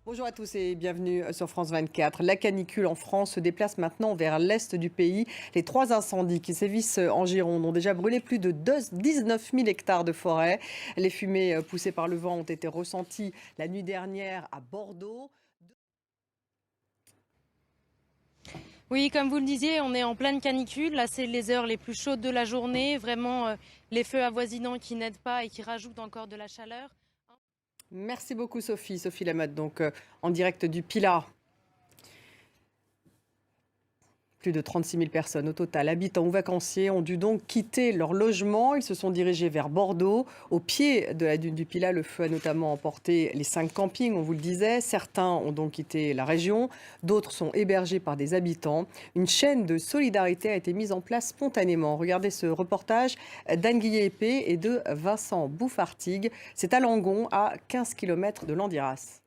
Bonjour à tous et bienvenue sur France 24. La canicule en France se déplace maintenant vers l'est du pays. Les trois incendies qui sévissent en Gironde ont déjà brûlé plus de 19 000 hectares de forêt. Les fumées poussées par le vent ont été ressenties la nuit dernière à Bordeaux. Oui, comme vous le disiez, on est en pleine canicule. Là, c'est les heures les plus chaudes de la journée. Vraiment, les feux avoisinants qui n'aident pas et qui rajoutent encore de la chaleur. Merci beaucoup Sophie. Sophie Lamotte, donc en direct du Pilat. Plus de 36 000 personnes au total, habitants ou vacanciers, ont dû donc quitter leur logement. Ils se sont dirigés vers Bordeaux. Au pied de la dune du Pilat, le feu a notamment emporté les 5 campings, on vous le disait. Certains ont donc quitté la région, d'autres sont hébergés par des habitants. Une chaîne de solidarité a été mise en place spontanément. Regardez ce reportage d'Anne Guillet-Épée et de Vincent Bouffartigue. C'est à Langon, à 15 km de Landiras.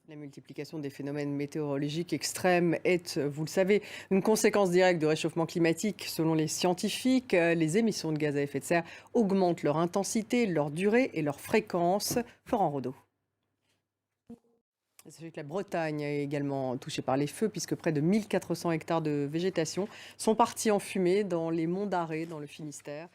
La multiplication des phénomènes météorologiques extrêmes est, vous le savez, une conséquence directe du réchauffement climatique. Selon les scientifiques, les émissions de gaz à effet de serre augmentent leur intensité, leur durée et leur fréquence. Florent Rodeau. Sachez que la Bretagne est également touchée par les feux, puisque près de 1400 hectares de végétation sont partis en fumée dans les monts d'Arrée, dans le Finistère.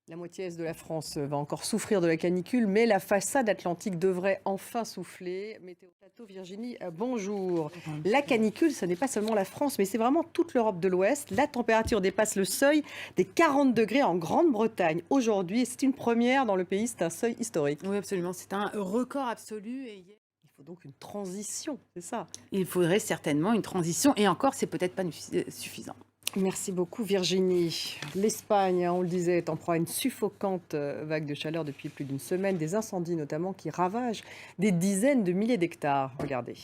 La moitié est de la France va encore souffrir de la canicule, mais la façade atlantique devrait enfin souffler. Météo Plateau, Virginie, bonjour. La canicule, ce n'est pas seulement la France, mais c'est vraiment toute l'Europe de l'Ouest. La température dépasse le seuil des 40 degrés en Grande-Bretagne aujourd'hui. Et c'est une première dans le pays, c'est un seuil historique. Oui, absolument. C'est un record absolu. Il faut donc une transition, c'est ça? Il faudrait certainement une transition. Et encore, c'est peut-être pas suffisant. Merci beaucoup Virginie. L'Espagne, on le disait, est en proie à une suffocante vague de chaleur depuis plus d'une semaine. Des incendies notamment qui ravagent des dizaines de milliers d'hectares. Regardez.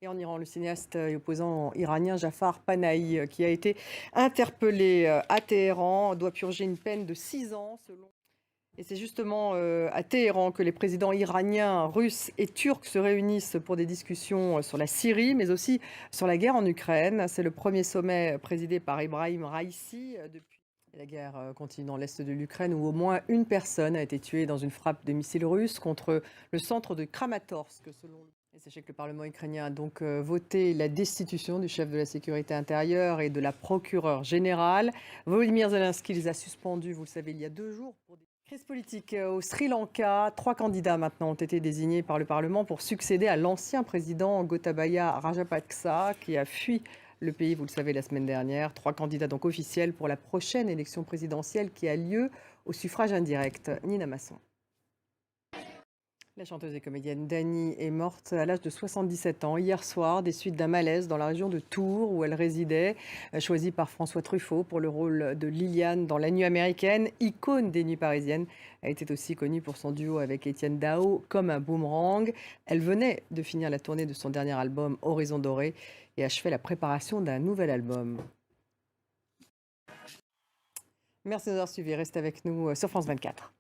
Et en Iran, le cinéaste et opposant iranien Jafar Panahi, qui a été interpellé à Téhéran, doit purger une peine de 6 ans selon... Et c'est justement à Téhéran que les présidents iraniens, russes et turcs se réunissent pour des discussions sur la Syrie, mais aussi sur la guerre en Ukraine. C'est le premier sommet présidé par Ibrahim Raïssi depuis. La guerre continue dans l'est de l'Ukraine où au moins une personne a été tuée dans une frappe de missiles russes contre le centre de Kramatorsk, selon. Et sachez que le Parlement ukrainien a donc voté la destitution du chef de la sécurité intérieure et de la procureure générale. Volodymyr Zelensky les a suspendus, vous le savez, il y a 2 jours pour des crise politique au Sri Lanka. 3 candidats maintenant ont été désignés par le Parlement pour succéder à l'ancien président Gotabaya Rajapaksa qui a fui le pays, vous le savez, la semaine dernière. 3 candidats donc officiels pour la prochaine élection présidentielle qui a lieu au suffrage indirect. Nina Masson. La chanteuse et comédienne Dany est morte à l'âge de 77 ans hier soir des suites d'un malaise dans la région de Tours où elle résidait. Choisie par François Truffaut pour le rôle de Liliane dans La Nuit américaine, icône des nuits parisiennes, elle était aussi connue pour son duo avec Étienne Dao, Comme un boomerang. Elle venait de finir la tournée de son dernier album Horizon doré et achevait la préparation d'un nouvel album. Merci de nous avoir suivis. Restez avec nous sur France 24.